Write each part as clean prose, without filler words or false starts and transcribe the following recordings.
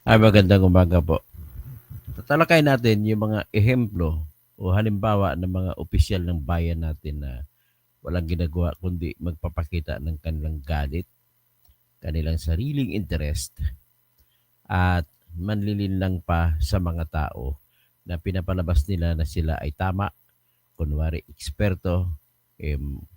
Magandang umaga po. Tatalakay natin yung mga ehemplo o halimbawa ng mga opisyal ng bayan natin na walang ginagawa kundi magpapakita ng kanilang galit, kanilang sariling interest at manlilinlang pa sa mga tao na pinapalabas nila na sila ay tama, kunwari eksperto,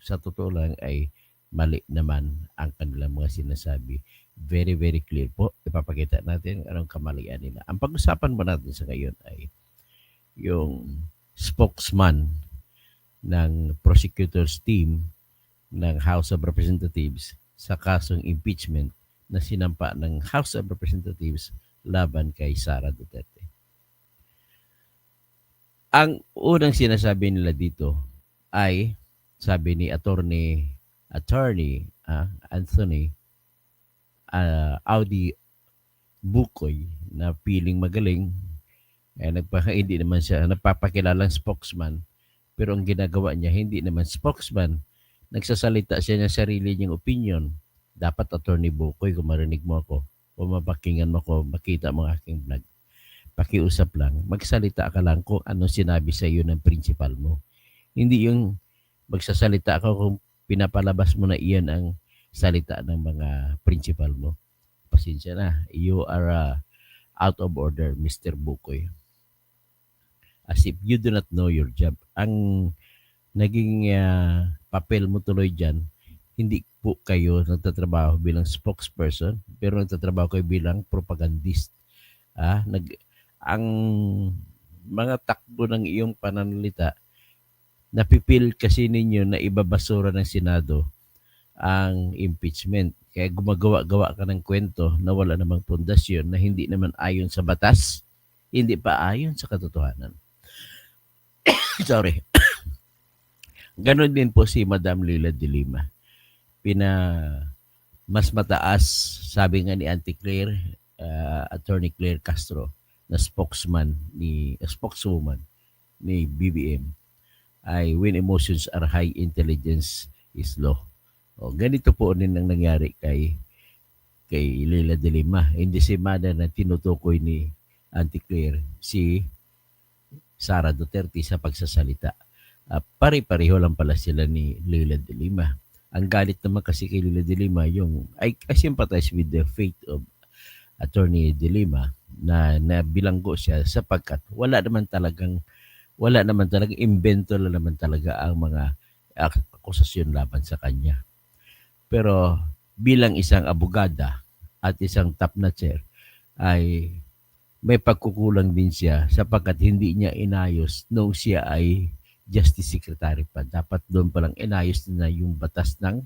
sa totoo lang ay mali naman ang kanilang mga sinasabi. Very, very clear po. Ipapakita natin anong kamalian nila. Ang pag-usapan mo natin sa ngayon ay yung spokesman ng prosecutor's team ng House of Representatives sa kasong impeachment na sinampa ng House of Representatives laban kay Sara Duterte. Ang unang sinasabi nila dito ay, sabi ni attorney Anthony Audi Bukoy na piling magaling, hindi naman siya nagpapakilalang spokesman, pero ang ginagawa niya hindi naman spokesman, nagsasalita siya ng sarili niyang opinion. Dapat attorney Bukoy, kung marinig mo ako o mapakinggan mo ako, makita mo ang aking vlog, pakiusap lang, magsalita ka lang kung ano sinabi sa iyo ng principal mo. Hindi yung magsasalita ako kung pinapalabas mo na iyan ang salita ng mga principal mo. Pasensya na, you are out of order, Mr. Bukoy. As if you do not know your job. Ang naging papel mo tuloy dyan, hindi po kayo nagtatrabaho bilang spokesperson, pero nagtatrabaho kayo bilang propagandist. Ang mga takbo ng iyong pananalita, napipil kasi ninyo na ibabasura ng Senado ang impeachment. Kaya gumagawa-gawa ka ng kwento na wala namang pundasyon, na hindi naman ayon sa batas, hindi pa ayon sa katotohanan. Sorry. Ganon din po si Madam Leila de Lima. Mas mataas, sabi nga ni Auntie Claire, Attorney Claire Castro, na spokeswoman ni BBM, ay when emotions are high, intelligence is low. O, ganito po rin ang nangyari kay Leila de Lima. Hindi si manner na tinutukoy ni Auntie Claire si Sara Duterte sa pagsasalita. Pare-pareho lang pala sila ni Leila de Lima. Ang galit naman kasi kay Leila de Lima, I sympathize with the fate of Attorney de Lima na bilanggo siya sapagkat wala naman talagang invento na naman talaga ang mga akusasyon laban sa kanya. Pero bilang isang abogada at isang top notcher ay may pagkukulang din siya sapagkat hindi niya inayos nung siya ay Justice Secretary pa. Dapat doon palang inayos na yung batas ng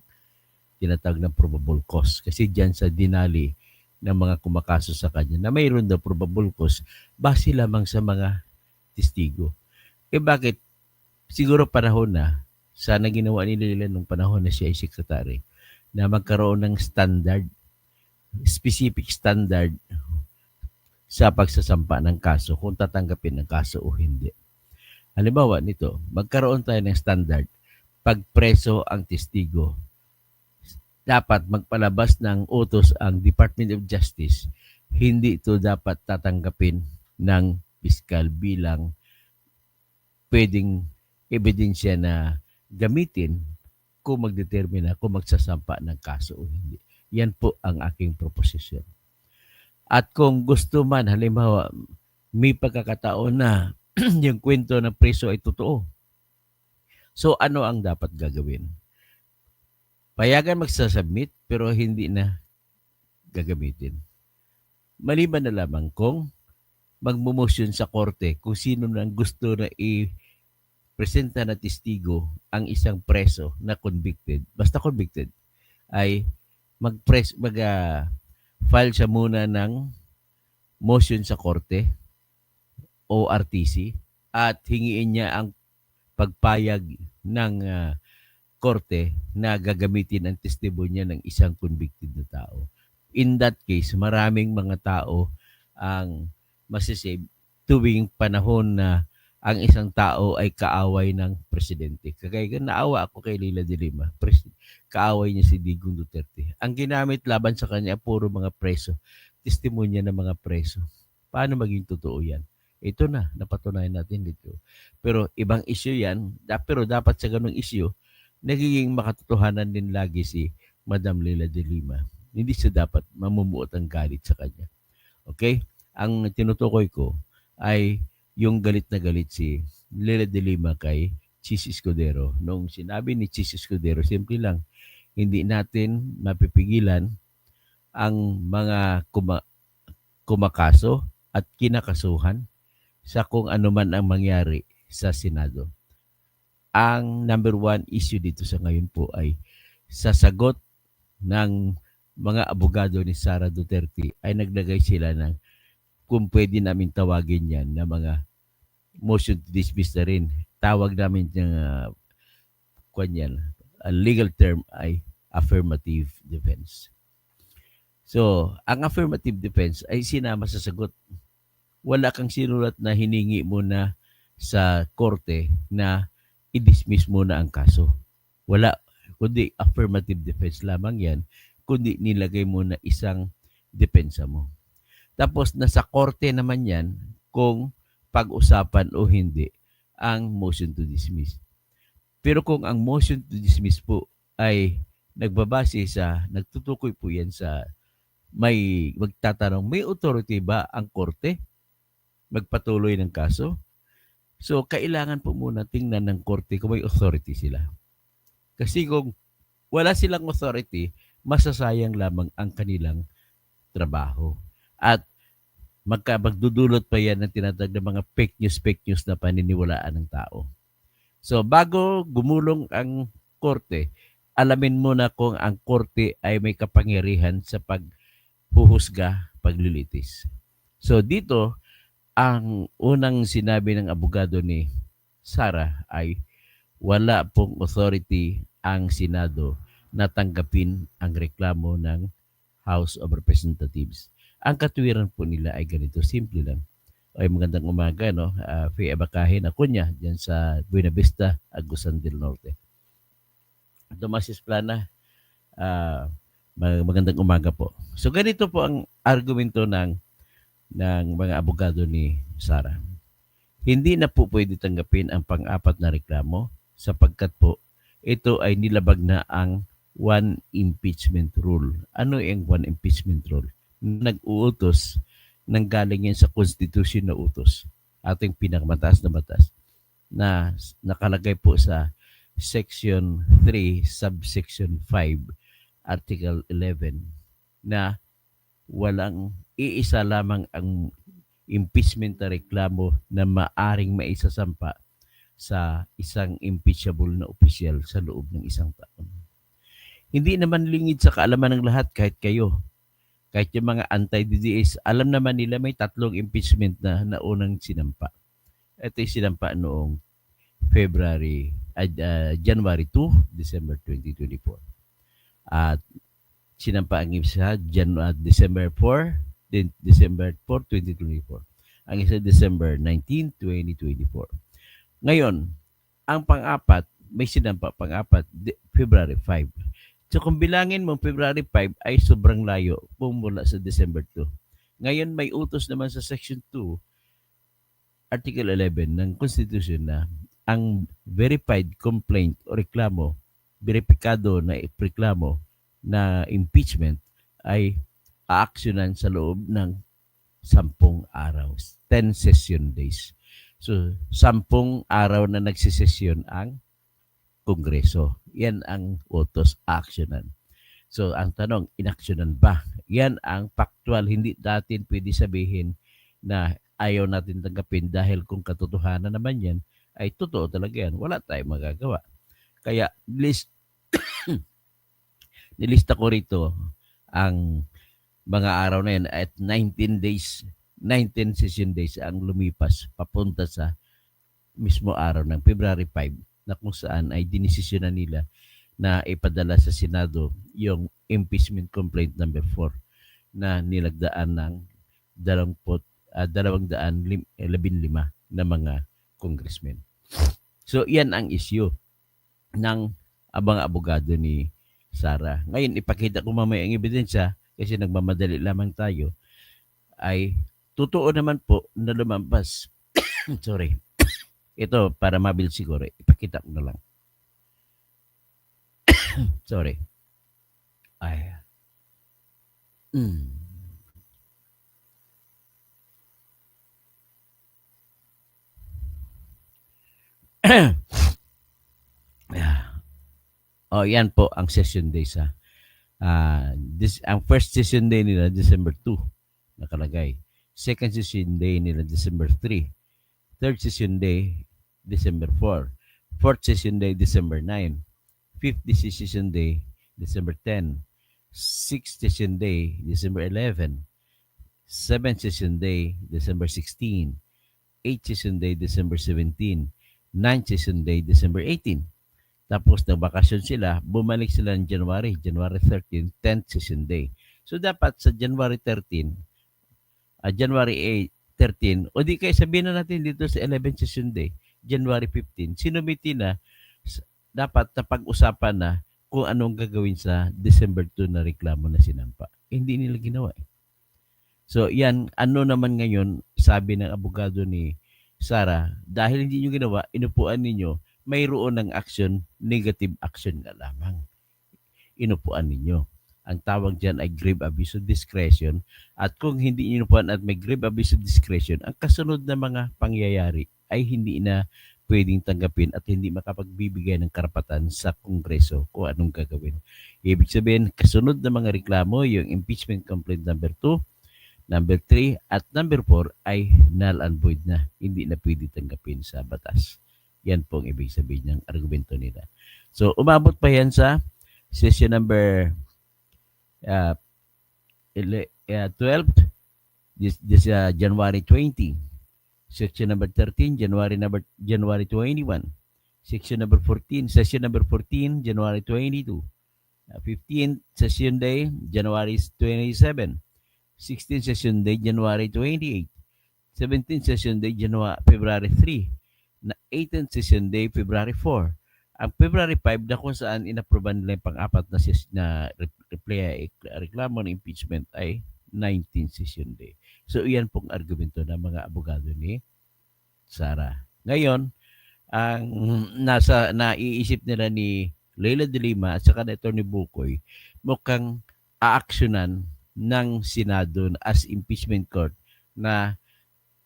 tinatawag na probable cause. Kasi dyan sa dinali ng mga kumakaso sa kanya na mayroon daw probable cause base lamang sa mga testigo. Bakit? Siguro panahon na, sana ginawa ni Leila nung panahon na siya ay secretary, na magkaroon ng standard, specific standard sa pagsasampa ng kaso, kung tatanggapin ng kaso o hindi. Halimbawa nito, magkaroon tayo ng standard. Pag preso ang testigo, dapat magpalabas ng utos ang Department of Justice. Hindi ito dapat tatanggapin ng piskal bilang pwedeng ebidensya na gamitin kung magdetermina kung magsasampa ng kaso o hindi. Yan po ang aking proposisyon. At kung gusto man, halimbawa, may pagkakataon na yung kwento ng preso ay totoo. So ano ang dapat gagawin? Payagan magsasubmit pero hindi na gagamitin. Maliban na lamang kung magmumosyon sa korte kung sino nang gusto na i-presenta na testigo ang isang preso na convicted, basta convicted, ay file siya muna ng motion sa korte o RTC at hingiin niya ang pagpayag ng korte na gagamitin ang testimonya ng isang convicted na tao. In that case, maraming mga tao ang masisave tuwing panahon na ang isang tao ay kaaway ng presidente. Kagaya naawa ako kay Leila de Lima. Kaaway niya si Digong Duterte. Ang ginamit laban sa kanya puro mga preso. testimonya ng mga preso. Paano maging totoo yan? Ito na, napatunayan natin dito. Pero ibang issue yan, pero dapat sa ganung issue, nagiging makatotohanan din lagi si Madam Leila de Lima. Hindi siya dapat mamumuot ang galit sa kanya. Okay? Ang tinutukoy ko ay yung galit na galit si Leila de Lima kay Chis Escudero. Nung sinabi ni Chis Escudero, simple lang, hindi natin mapipigilan ang mga kumakaso at kinakasuhan sa kung ano man ang mangyari sa Senado. Ang number one issue dito sa ngayon po ay sa sagot ng mga abogado ni Sara Duterte ay naglagay sila ng kung pwede namin tawagin yan na mga motion to dismiss na rin. Tawag namin yung legal term ay affirmative defense. So, ang affirmative defense ay sinama sa sagot. Wala kang sinulat na hiningi mo na sa korte na i-dismiss mo na ang kaso. Wala, kundi affirmative defense lamang yan, kundi nilagay mo na isang depensa mo. Tapos nasa korte naman yan kung pag-usapan o hindi ang motion to dismiss. Pero kung ang motion to dismiss po ay nagbabase sa, nagtutukoy po yan sa may magtatanong, may authority ba ang korte magpatuloy ng kaso? So, kailangan po muna tingnan ng korte kung may authority sila. Kasi kung wala silang authority, masasayang lamang ang kanilang trabaho. At magdudulot pa yan ng tinatag na mga fake news na paniniwalaan ng tao. So, bago gumulong ang korte, alamin mo na kung ang korte ay may kapangyarihan sa paghuhusga, paglilitis. So, dito, ang unang sinabi ng abogado ni Sara ay wala pong authority ang Senado na tanggapin ang reklamo ng House of Representatives. Ang katwiran po nila ay ganito, simple lang. Ay magandang umaga, no? Fay Abakahin, Acuña, dyan sa Buena Vista, Agusan del Norte. Tomasis Plana, magandang umaga po. So ganito po ang argumento ng mga abogado ni Sara. Hindi na po pwede tanggapin ang pang-apat na reklamo sapagkat po ito ay nilabag na ang one impeachment rule. Ano yung one impeachment rule? Nag-uutos nang galing yan sa Constitution na utos. Ating pinakamataas na batas na nakalagay po sa Section 3, Subsection 5, Article 11 na walang iisa lamang ang impeachment na reklamo na maaring maisasampa sa isang impeachable na opisyal sa loob ng isang taon. Hindi naman lingid sa kaalaman ng lahat kahit kayo. Kahit yung mga anti-DDS, alam naman nila may 3 impeachment na naunang sinampa. Ito yung sinampa noong January 2, December 2024. At sinampa ang isa December 4, December 4, 2024. Ang isa December 19, 2024. Ngayon, ang pang-apat, may sinampa pang-apat, February 5. So kung bilangin mo, February 5 ay sobrang layo mula sa December 2. Ngayon, may utos naman sa Section 2, Article 11 ng Constitution na ang verified complaint o reklamo, veripikado na reklamo na impeachment ay aaksyonan sa loob ng 10 araw, 10 session days. So, 10 araw na nagsisesyon ang Kongreso. Yan ang utos, aksyonan. So, ang tanong, inaksyonan ba? Yan ang factual. Hindi natin pwede sabihin na ayaw natin tanggapin dahil kung katotohanan naman yan, ay totoo talaga yan. Wala tayong magagawa. Kaya, nilista ko rito ang mga araw na yan at 19 session days ang lumipas papunta sa mismo araw ng February 5 na kung saan ay dinesisyonan nila na ipadala sa Senado yung impeachment complaint number 4 na nilagdaan ng 215 na mga congressmen. So, yan ang issue ng abogado ni Sara. Ngayon, ipakita ko mamaya ang ebidensya kasi nagmamadali lamang tayo. ay totoo naman po na lumampas. Sorry. Ito, para mabil siguro, ipakita ko na lang. Sorry. Ay. Mm. Yan po ang session days ha. Ang first session day nila December 2 nakalagay. Second session day nila December 3. Third session day December 4. Fourth session day December 9. Fifth session day December 10. Sixth session day December 11. Seventh session day December 16. Eighth session day December 17. Ninth session day December 18. Tapos nagbakasyon sila, bumalik sila ng January 13, 10th session day. So dapat sa January 13, January 8, 13, o di kaya sabihin na natin dito sa 11th session day, January 15, sinumiti na, dapat na pag-usapan na kung anong gagawin sa December 2 na reklamo na sinampa. Hindi nila ginawa eh. So yan, ano naman ngayon, sabi ng abogado ni Sara, dahil hindi nyo ginawa, inupuan ninyo, mayroon ng action, negative action na lamang. Inupuan ninyo. Ang tawag dyan ay grave abuse of discretion. At kung hindi inupuan at may grave abuse of discretion, ang kasunod na mga pangyayari ay hindi na pwedeng tanggapin at hindi makapagbibigay ng karapatan sa Kongreso kung anong gagawin. Ibig sabihin, kasunod na mga reklamo, yung impeachment complaint number 2, number 3, at number 4 ay null and void na. Hindi na pwede tanggapin sa batas. Yan pong ibig sabihin ng argumento nila. So, umabot pa yan sa session number 12, January 20. Section number 13, January 21. Section number 14, session number 14, January 22. 15th session day, January 27. 16th session day, January 28. 17th session day, February 3. Na 18th session day, February 4. Ang February 5 na kung saan inaproban nila yung pang-apat na reklamo ng impeachment ay 19th session day. So, iyan pong argumento ng mga abogado ni Sara. Ngayon, ang naiisip nila ni Leila de Lima at saka na Atty. Bukoy, mukhang aaksyonan ng Senado as impeachment court na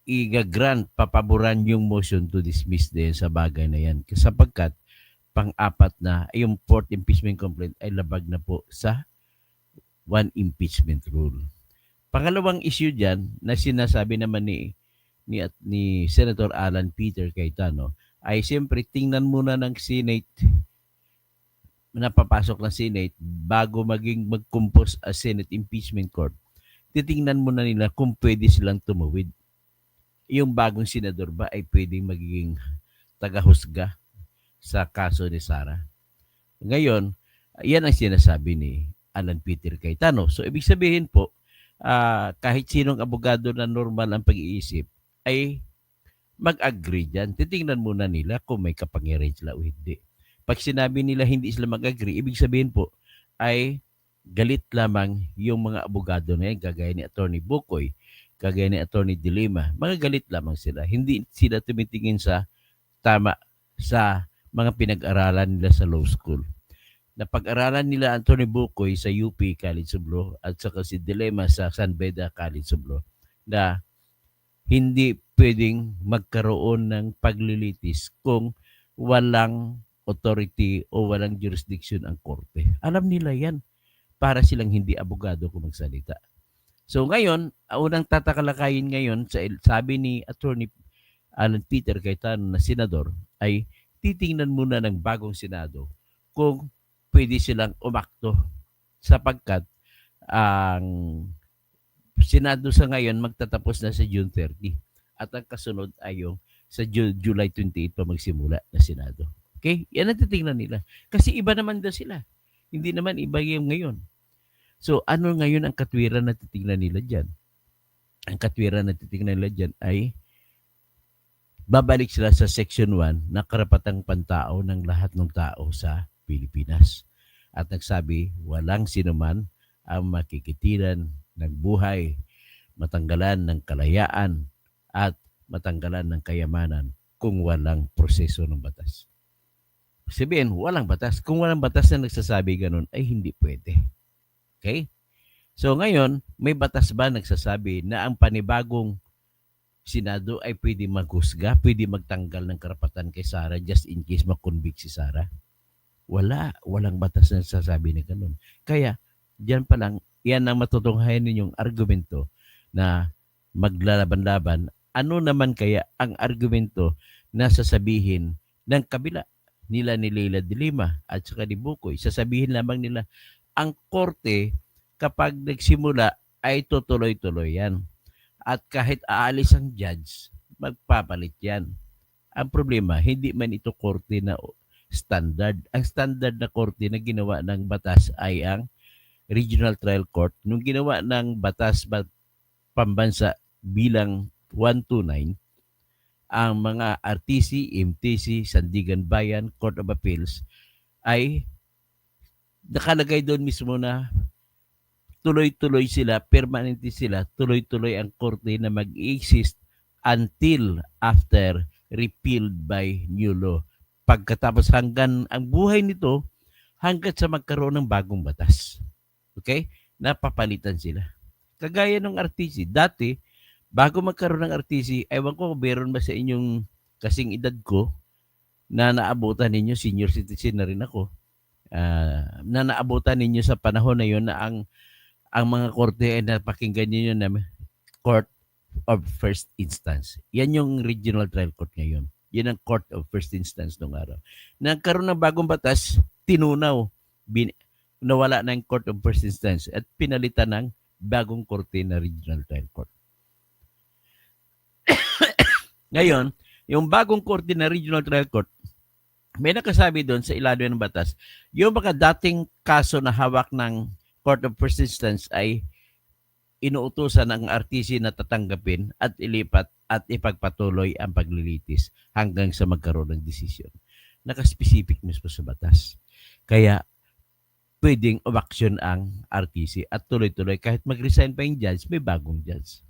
i-grant, papaboran yung motion to dismiss din sa bagay na yan. Sapagkat pang-apat na, yung fourth impeachment complaint ay labag na po sa one impeachment rule. Pangalawang issue dyan na sinasabi naman ni Senator Alan Peter Cayetano ay siyempre tingnan muna ng Senate, napapasok ng Senate bago mag-compose a Senate impeachment court. Titingnan muna nila kung pwede silang tumawid. Yung bagong senador ba ay pwedeng magiging tagahusga sa kaso ni Sara. Ngayon, yan ang sinasabi ni Alan Peter Cayetano. So, ibig sabihin po, kahit sinong abogado na normal ang pag-iisip, ay mag-agree dyan. Titingnan muna nila kung may kapangyarihan sila o hindi. Pag sinabi nila hindi sila mag-agree, ibig sabihin po, ay galit lamang yung mga abogado na yan, kagaya ni Atty. Bukoy, kagaya ni Atty. De Lima, mga galit lamang sila. Hindi sila tumitingin sa tama sa mga pinag-aralan nila sa law school. Napag-aralan nila Atty. Bukoy sa UP College of Law at saka si De Lima sa San Beda College of Law na hindi pwedeng magkaroon ng paglilitis kung walang authority o walang jurisdiction ang korte. Alam nila yan para silang hindi abogado kung magsalita. So ngayon, unang tatakalakayin ngayon, sabi ni Attorney Alan Peter Cayetano na senador, ay titingnan muna ng bagong Senado kung pwede silang umakto sapagkat ang Senado sa ngayon magtatapos na sa June 30 at ang kasunod ay yung sa July 28 pa magsimula na Senado. Okay? Yan ang titingnan nila. Kasi iba naman daw sila. Hindi naman iba yung ngayon. So, ano ngayon ang katwiran na titingnan nila dyan? Ang katwiran na titingnan nila dyan ay babalik sila sa Section 1 na karapatang pantao ng lahat ng tao sa Pilipinas. At nagsabi, walang sinuman ang makikitiran ng buhay, matanggalan ng kalayaan at matanggalan ng kayamanan kung walang proseso ng batas. Sabihin, walang batas. Kung walang batas na nagsasabi ganun, ay hindi pwede. Okay? So ngayon, may batas ba nagsasabi na ang panibagong Senado ay pwede maghusga, pwede magtanggal ng karapatan kay Sara just in case makonvict si Sara? Wala. Walang batas na nagsasabi na ganun. Kaya, diyan pa lang, yan ang matutunghayan ninyong argumento na maglalaban-laban. Ano naman kaya ang argumento na sasabihin ng kabila nila ni Leila de Lima at saka ni Bukoy? Sasabihin lamang nila, ang korte kapag nagsimula ay tutuloy-tuloy yan. At kahit aalis ang judge, magpapalit yan. Ang problema, hindi man ito korte na standard. Ang standard na korte na ginawa ng batas ay ang Regional Trial Court. Nung ginawa ng batas pambansa bilang 129, ang mga RTC, MTC, Sandigan Bayan, Court of Appeals ay nakalagay doon mismo na tuloy-tuloy sila, permanente sila, tuloy-tuloy ang korte na mag-exist until after repealed by new law. Pagkatapos hanggang ang buhay nito, hanggat sa magkaroon ng bagong batas. Okay? Napapalitan sila. Kagaya ng RTC. Dati, bago magkaroon ng RTC, ewan ko meron ba sa inyong kasing edad ko na naabutan ninyo, senior citizen na rin ako, na naabutan ninyo sa panahon na yon na ang mga korte ay napakinggan niyo na Court of First Instance. Yan yung Regional Trial Court ngayon. Yan ang Court of First Instance nung araw. Nagkaroon ng bagong batas, tinunaw, nawala na yung Court of First Instance at pinalitan ng bagong korte na Regional Trial Court. Ngayon, yung bagong korte na Regional Trial Court, may nakasabi doon sa ilalim ng batas, yung mga dating kaso na hawak ng Court of First Instance ay inuutosan ng RTC na tatanggapin at ilipat at ipagpatuloy ang paglilitis hanggang sa magkaroon ng desisyon. Nakaspecific mismo sa batas. Kaya pwedeng umaksyon ang RTC at tuloy-tuloy kahit mag-resign pa yung judge, may bagong judge.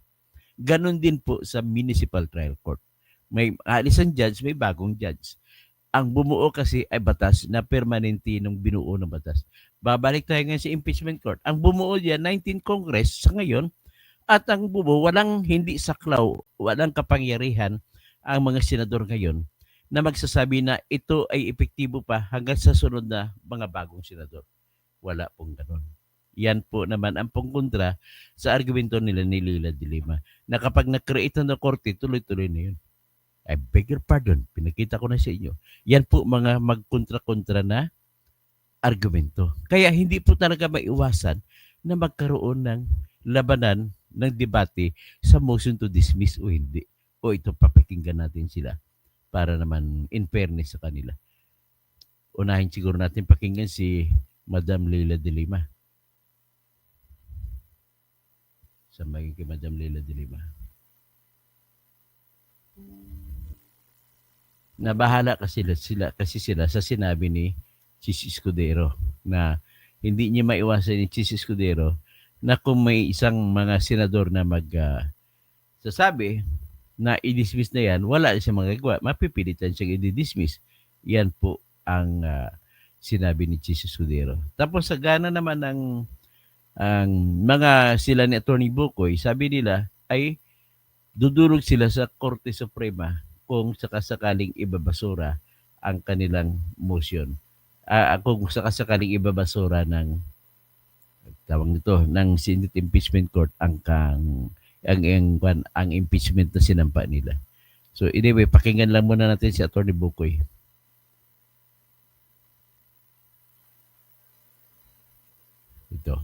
Ganon din po sa Municipal Trial Court. May alis ang judge, may bagong judge. Ang bumuo kasi ay batas na permanente nung binuo ng batas. Babalik tayo ngayon sa impeachment court. Ang bumuo diyan, 19 Congress sa ngayon, at ang bumuo, walang hindi saklaw, walang kapangyarihan ang mga senador ngayon na magsasabi na ito ay epektibo pa hanggang sa sunod na mga bagong senador. Wala pong ganun. Yan po naman ang pangkontra sa argumento nila ni Leila de Lima na kapag na-create na korte, tuloy-tuloy na yun. I beg your pardon, pinakita ko na sa inyo. Yan po mga magkontra-kontra na argumento. Kaya hindi po talaga maiwasan na magkaroon ng labanan, ng debate sa motion to dismiss o hindi. O ito, papakinggan natin sila para naman in fairness sa kanila. Unahin siguro natin pakinggan si Madam Leila de Lima. Samayin kay Madam Leila de Lima. Nabahala kasi sila sa sinabi ni Chis Escudero na hindi niya maiwasan ni Chis Escudero na kung may isang mga senador na sasabi na i-dismiss na yan, wala siya magagawa. Mapipilitan siyang i-dismiss. Yan po ang sinabi ni Chis Escudero. Tapos sa gana naman ang mga sila ni Atty. Bukoy, sabi nila ay dudulog sila sa Korte Suprema kung sakasakaling ibabasura ang kanilang motion. Kung sakasakaling ibabasura ng tawag nito ng Senate Impeachment Court ang impeachment na sinampa nila. So anyway, pakinggan lang muna natin si Atty. Bukoy. Ito.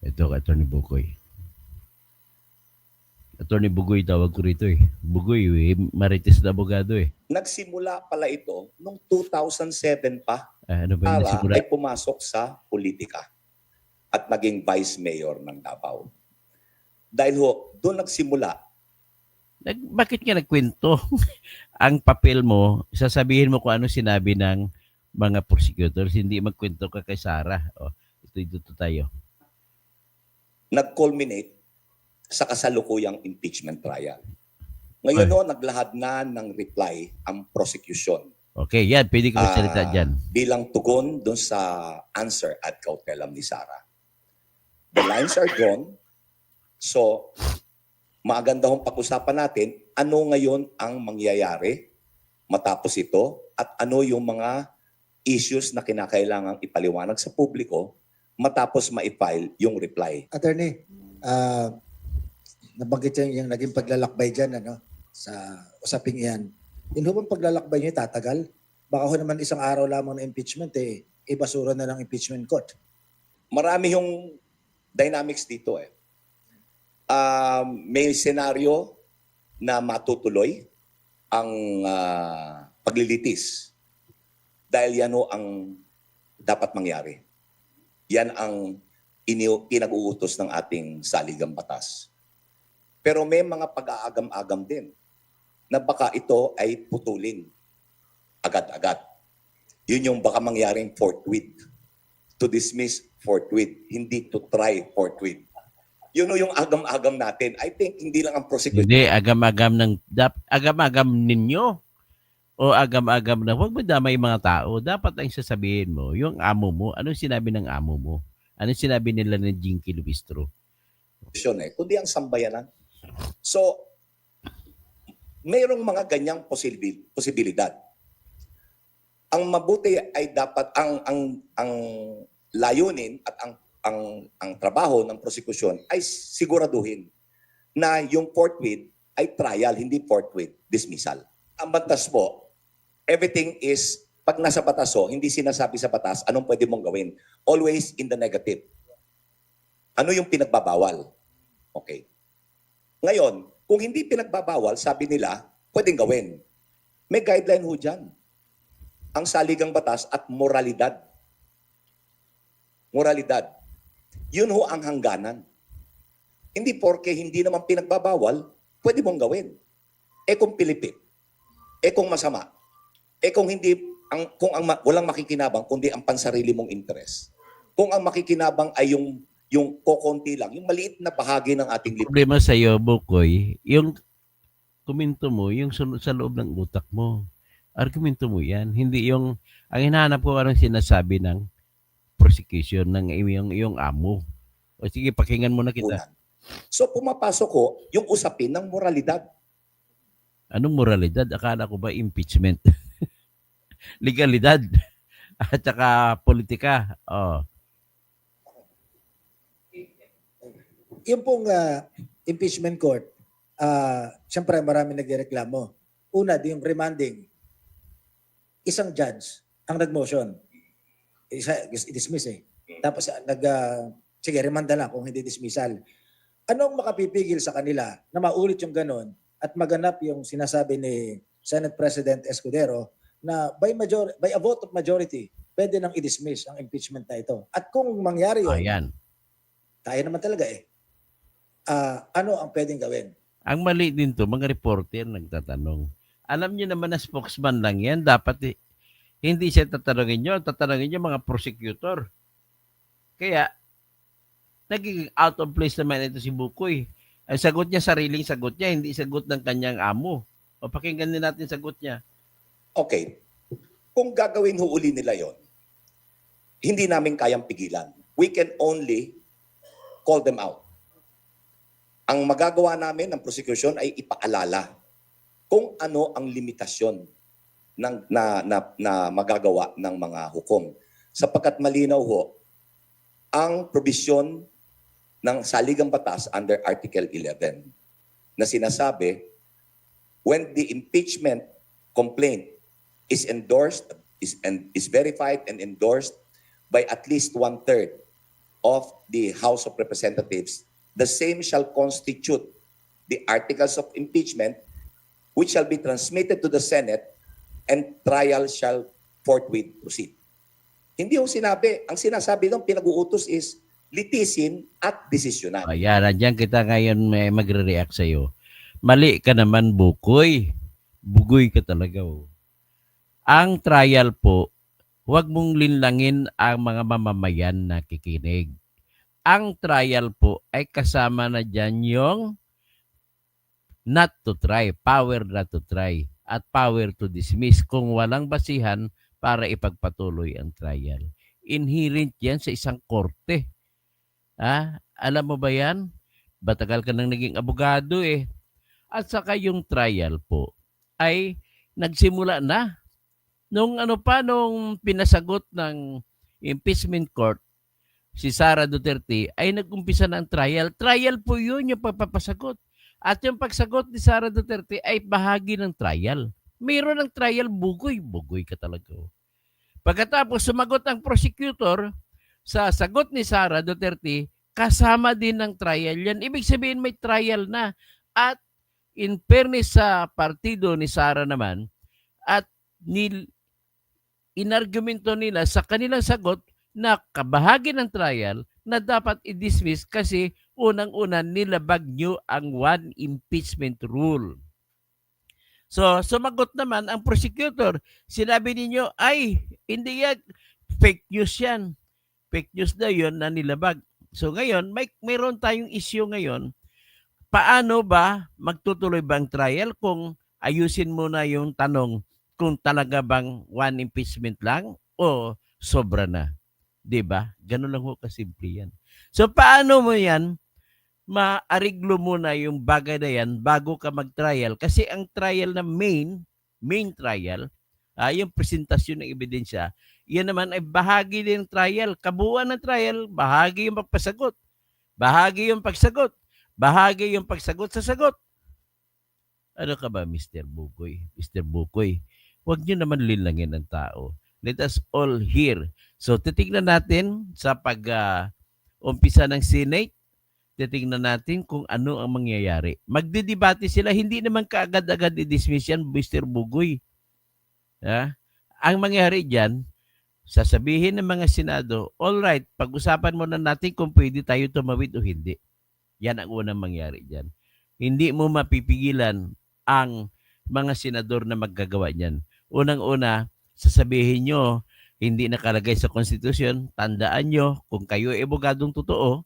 Ito, Atty. Bukoy. Atty. Bugoy tawag ko rito eh. Bugoy, marites na abogado eh. Nagsimula pala ito noong 2007 pa. Ano ba yung Sara nagsimula? ay pumasok sa politika at naging vice mayor ng Davao. Dahil doon nagsimula. Bakit nga nagkwento? Ang papel mo, sasabihin mo kung ano sinabi ng mga prosecutors, hindi magkwento ka kay Sarah. O, ito tayo. Nag-culminate sa kasalukuyang impeachment trial. Ngayon ho, naglahad na ng reply ang prosecution Okay, yan. Pwede ka magsalita dyan. bilang tugon dun sa answer at kautelam ni Sarah. The lines are drawn. So, maganda hong pag-usapan natin ano ngayon ang mangyayari matapos ito at ano yung mga issues na kinakailangang ipaliwanag sa publiko matapos ma-file yung reply. Attorney, nabanggit yung naging paglalakbay dyan, ano, sa usaping iyan. Yun bang paglalakbay niyo tatagal? Baka ho naman isang araw lamang na impeachment, ibasura na ng impeachment court. Marami yung dynamics dito eh. May senaryo na matutuloy ang paglilitis dahil yan ho ang dapat mangyari. Yan ang pinag-uutos ng ating saligang batas. Pero may mga pag-aagam-agam din na baka ito ay putulin agad-agad. Yun yung baka mangyaring forthwith. To dismiss forthwith, hindi to try forthwith. Yun yung agam-agam natin. I think hindi lang ang prosecution. Hindi, agam-agam ninyo o agam-agam na huwag mo damay mga tao. Dapat ang sasabihin mo, yung amo mo, anong sinabi ng amo mo? Anong sinabi nila ng Jinky Lubistro? Kundi ang sambayanan. So, mayroong mga ganyang posibilidad. Ang mabuti ay dapat ang layunin at ang trabaho ng prosecution ay siguraduhin na yung forthwith ay trial, hindi forthwith dismissal. Ang batas po, everything is, pag nasa batas hindi sinasabi sa batas anong pwede mong gawin. Always in the negative. Ano yung pinagbabawal? Okay. Ngayon, kung hindi pinagbabawal, sabi nila, pwedeng gawin. May guideline ho dyan. Ang saligang batas at moralidad. Moralidad. Yun ho ang hangganan. Hindi porke hindi naman pinagbabawal, pwede mong gawin. Kung pilipit, kung masama, kung hindi, walang makikinabang, kundi ang pansarili mong interes. Kung ang makikinabang ay yung kokonti lang, yung maliit na bahagi ng ating lipunan. Problema sa iyo, Bukoy, yung komento mo, yung sa loob ng utak mo. Argumento mo yan. Hindi yung, ang hinahanap ko anong sinasabi ng prosecution ng yung amo. O sige, pakinggan mo na kita. So pumapasok ko yung usapin ng moralidad. Anong moralidad? Akala ko ba impeachment? Legalidad. At saka politika. Oh. Yung pong impeachment court, siyempre marami nagreklamo. Una, yung remanding. Isang judge ang nag-motion. I-dismiss Tapos sige, remanda lang kung hindi dismissal. Anong makapipigil sa kanila na maulit yung ganon at maganap yung sinasabi ni Senate President Escudero na by a vote of majority, pwede nang i-dismiss ang impeachment na ito. At kung mangyari yun, Ayan. tayo naman talaga ano ang pwedeng gawin? Ang mali din to, mga reporter nagtatanong. Alam niyo naman na spokesman lang yan, dapat hindi siya tatanungin nyo mga prosecutor. Kaya, naging out of place naman ito si Bukoy. Ang sagot niya, sariling sagot niya, hindi sagot ng kanyang amo. O pakinggan din natin sagot niya. Okay. Kung gagawin ho uli nila yon, hindi namin kayang pigilan. We can only call them out. Ang magagawa namin ng prosecution ay ipaalala kung ano ang limitasyon na magagawa ng mga hukom. Sapagkat malinaw ho, ang probisyon ng saligang batas under Article 11 na sinasabi, when the impeachment complaint is endorsed, is verified and endorsed by at least 1/3 of the House of Representatives, the same shall constitute the articles of impeachment which shall be transmitted to the Senate and trial shall forthwith proceed. Hindi yung sinabi. Ang sinasabi doon, pinag-uutos is litisin at desisyonan. Ayan, nandiyan kita ngayon may magre-react sa'yo. Mali ka naman, Bukoy. Bugoy ka talaga. Oh. Ang trial po, huwag mong linlangin ang mga mamamayan na kikinig. Ang trial po ay kasama na dyan yung not to try, power not to try, at power to dismiss kung walang basihan para ipagpatuloy ang trial. Inherent yan sa isang korte. Alam mo ba yan? Batagal ka nang naging abogado eh. At saka yung trial po ay nagsimula na. Nung pinasagot ng impeachment court, si Sara Duterte ay nag-umpisa na ang trial. Trial po yun yung pagpapasagot. At yung pagsagot ni Sara Duterte ay bahagi ng trial. Mayroon ng trial, bugoy. Bugoy ka talaga. Pagkatapos sumagot ang prosecutor sa sagot ni Sara Duterte, kasama din ng trial yan. Ibig sabihin may trial na. At in fairness sa partido ni Sara naman, at inargumento nila sa kanilang sagot na kabahagi ng trial na dapat i-dismiss kasi unang-una nilabag nyo ang one impeachment rule. So, sumagot naman ang prosecutor. Sinabi ninyo, ay, hindi yan. Fake news yan. Fake news daw yun na nilabag. So, ngayon, mayroon tayong issue ngayon. Paano ba magtutuloy ba ang trial kung ayusin mo na yung tanong kung talaga bang one impeachment lang o sobra na? 'Di ba? Ganun lang ho kasimple yan. So paano mo yan maariglo mo na yung bagay na yan bago ka mag-trial? Kasi ang trial na main trial, yung presentasyon ng ebidensya, yan naman ay bahagi din ng trial. Kabuuan ng trial, bahagi yung pagpasagot. Bahagi yung pagsagot. Bahagi yung pagsagot sa sagot. Ano ka ba, Mr. Bukoy? Mr. Bukoy, huwag nyo naman linlangin ang tao. Let us all hear. So, titignan natin sa pag-umpisa ng Senate, titignan natin kung ano ang mangyayari. Magdidebate sila, hindi naman kaagad-agad i-dismiss yan, Mr. Bugoy. Ang mangyayari dyan, sasabihin ng mga Senado, all right, pag-usapan muna natin kung pwede tayo tumawid o hindi. Yan ang unang mangyari dyan. Hindi mo mapipigilan ang mga senador na maggagawa niyan. Unang-una, sasabihin nyo, hindi nakalagay sa konstitusyon, tandaan nyo, kung kayo ay abogadong totoo,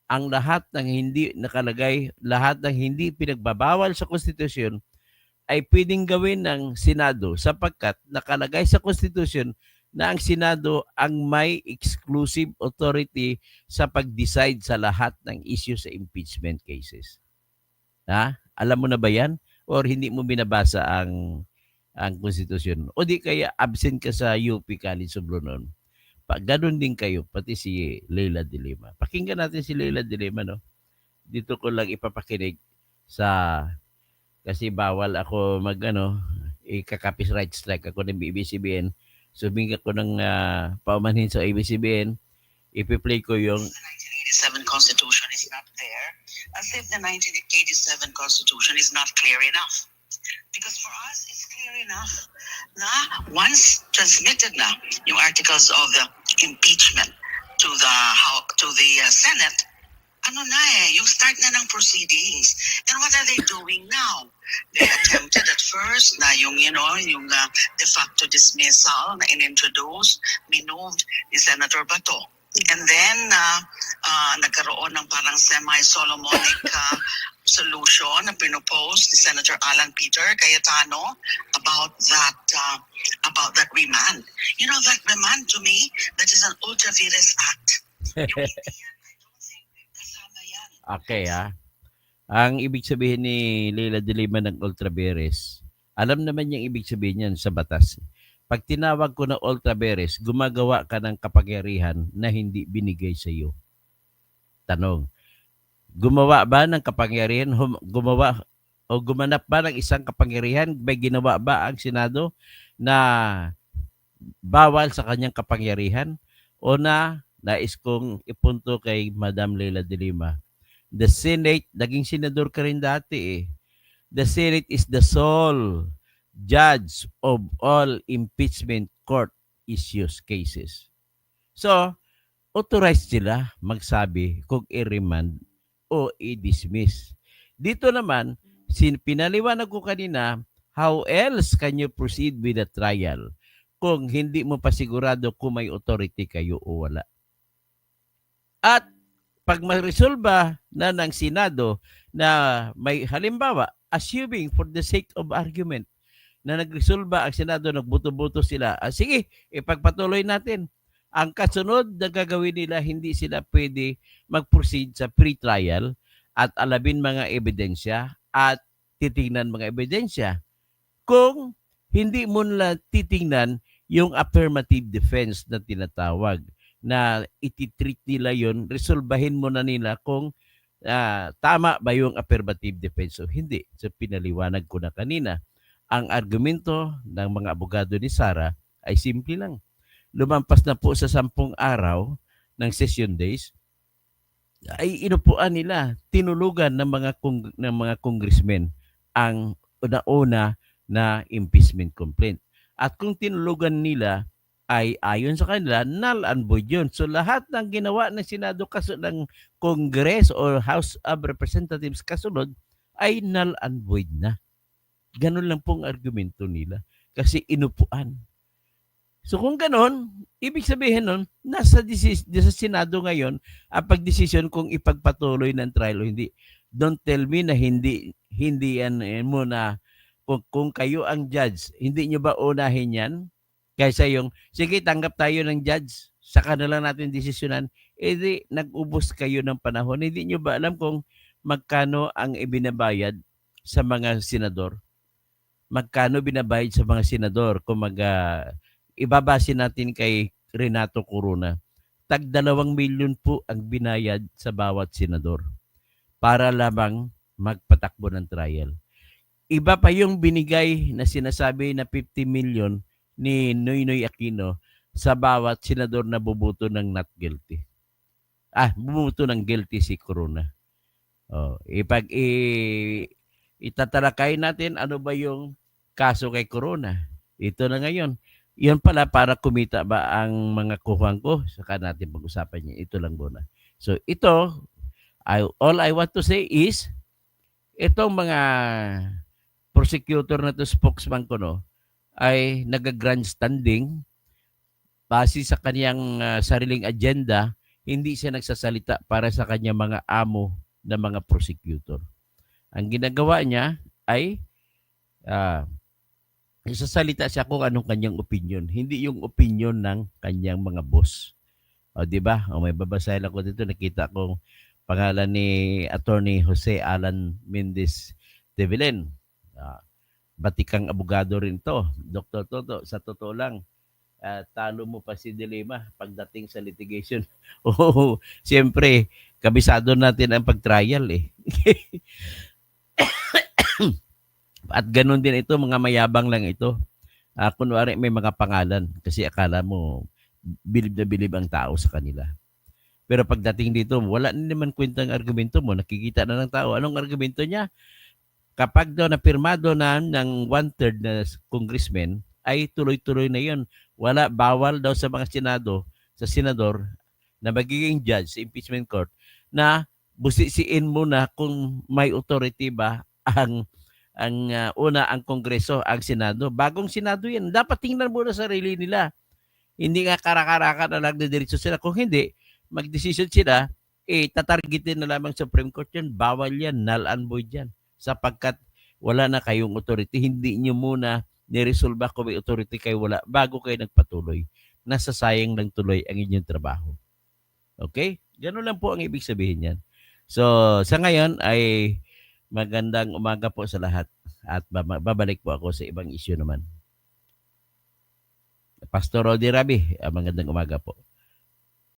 ang lahat ng hindi nakalagay, lahat ng hindi pinagbabawal sa konstitusyon ay pwedeng gawin ng Senado sapagkat nakalagay sa konstitusyon na ang Senado ang may exclusive authority sa pag-decide sa lahat ng issue sa impeachment cases. Alam mo na ba yan? Or hindi mo binabasa ang konstitusyon? O di kaya absent ka sa UP College of Lonon? Ganun din kayo, pati si Leila de Lima. Pakinggan natin si Leila de Lima, no? Dito ko lang ipapakinig kasi bawal ako ika-copyright strike ako ng ABS-CBN. So, bigyan ko ng paumanhin sa ABS-CBN. Ipi-play ko yung 1987 Constitution is not there, as if the 1987 Constitution is not clear enough. Because for us, it's clear enough na once transmitted na yung articles of the impeachment to the Senate, yung start na ng proceedings. And what are they doing now? They attempted at first na yung de facto dismissal na in-introduce, minuved ni Senator Bato. And then, nagkaroon ng parang semi-Solomonic solution na pinopose ni Senator Alan Peter Cayetano about that remand. You know, that remand to me, that is an ultra vires act. I don't think kasama yan. Okay, Ang ibig sabihin ni Leila de Lima ng ultra vires, alam naman niyang ibig sabihin yan sa batas. Pag tinawag ko na ultra vires, gumagawa ka ng kapangyarihan na hindi binigay sa iyo. Tanong, gumawa ba ng kapangyarihan, gumanap ba ng isang kapangyarihan, may ginawa ba ang Senado na bawal sa kanyang kapangyarihan? O nais kong ipunto kay Madam Leila de Lima, the Senate, naging senador ka rin dati The Senate is the sole judge of all impeachment court issues cases. So, authorized sila magsabi kung i-remand o i-dismiss. Dito naman, pinaliwanag ko kanina, how else can you proceed with the trial? kung hindi mo pa sigurado kung may authority kayo o wala. At pag ma-resolba na ng Senado na may halimbawa, assuming for the sake of argument, na nagresolba ang Senado, nagbuto-buto sila, sige, ipagpatuloy natin. Ang kasunod na gagawin nila, hindi sila pwede mag-proceed sa pre-trial at alabin mga ebidensya at titingnan mga ebidensya. Kung hindi mo nila titingnan yung affirmative defense na tinatawag, na ititreat nila yon, resolbahin mo na nila kung tama ba yung affirmative defense o hindi. So pinaliwanag ko na kanina, ang argumento ng mga abogado ni Sara ay simple lang. Lumampas na po sa 10 araw ng session days, ay inupuan nila, tinulugan ng mga congressmen ang una-una na impeachment complaint. At kung tinulugan nila ay ayon sa kanila, null and void yun. So lahat ng ginawa ng Senado ng Congress or House of Representatives kasunod ay null and void na. Ganun lang pong argumento nila kasi inupuan. So kung ganon, ibig sabihin nun, nasa Senado ngayon ang pagdesisyon kung ipagpatuloy ng trial o hindi. Don't tell me na hindi yan mo na kung kayo ang judge, hindi nyo ba unahin yan? Kaysa yung, sige, tanggap tayo ng judge, saka na lang natin desisyonan, di nag-ubos kayo ng panahon. Hindi nyo ba alam kung magkano ang ibinabayad sa mga senador? Magkano binabayad sa mga senador? Kung ibabase natin kay Renato Corona, tag 2 milyon po ang binayad sa bawat senador para lamang magpatakbo ng trial. Iba pa yung binigay na sinasabi na 50 million ni Noynoy Aquino sa bawat senador na bubuto ng not guilty. Bubuto ng guilty si Corona. Itatalakay natin ano ba yung kaso kay Corona. Ito na ngayon. Yan pala para kumita ba ang mga kuhang ko? Saka natin pag-usapan niya. Ito lang muna. So ito, all I want to say is, itong mga prosecutor na to, spokesman ko, no, ay nag-grandstanding base sa kanyang sariling agenda, hindi siya nagsasalita para sa kanyang mga amo na mga prosecutor. Ang ginagawa niya ay nagsasalita siya kung anong kanyang opinion, hindi yung opinion ng kanyang mga boss. Di ba? May babasahin ako dito, nakita kong pangalan ni Attorney Jose Alan Mendez de Vilen. Batikang abogado rin to. Dr. Toto, sa totoo lang, talo mo pa si Dilema pagdating sa litigation. Siyempre, kabisado natin ang pag-trial eh. At ganun din ito, mga mayabang lang ito. Kunwari may mga pangalan kasi akala mo bilib na bilib ang tao sa kanila. Pero pagdating dito, wala naman kwentang argumento mo. Nakikita na ng tao. Anong argumento niya? Kapag daw napirmado na ng 1/3 na congressman, ay tuloy-tuloy na yun. Wala, bawal daw sa mga senador na magiging judge sa impeachment court na busisiin muna kung may authority ba ang Kongreso, ang Senado. Bagong Senado yan. Dapat tingnan muna sarili nila. Hindi nga karakarakan na nagdidiretso sila. Kung hindi, mag-decision sila, tatargetin na lamang Supreme Court yan. Bawal yan, null and void yan. Sapagkat wala na kayong authority, hindi nyo muna niresolba kung may authority kayo wala bago kayo nagpatuloy. Nasasayang lang tuloy ang inyong trabaho. Okay? Ganun lang po ang ibig sabihin yan. So, sa ngayon ay magandang umaga po sa lahat at babalik po ako sa ibang issue naman. Pastor Rodi Rabi, magandang umaga po.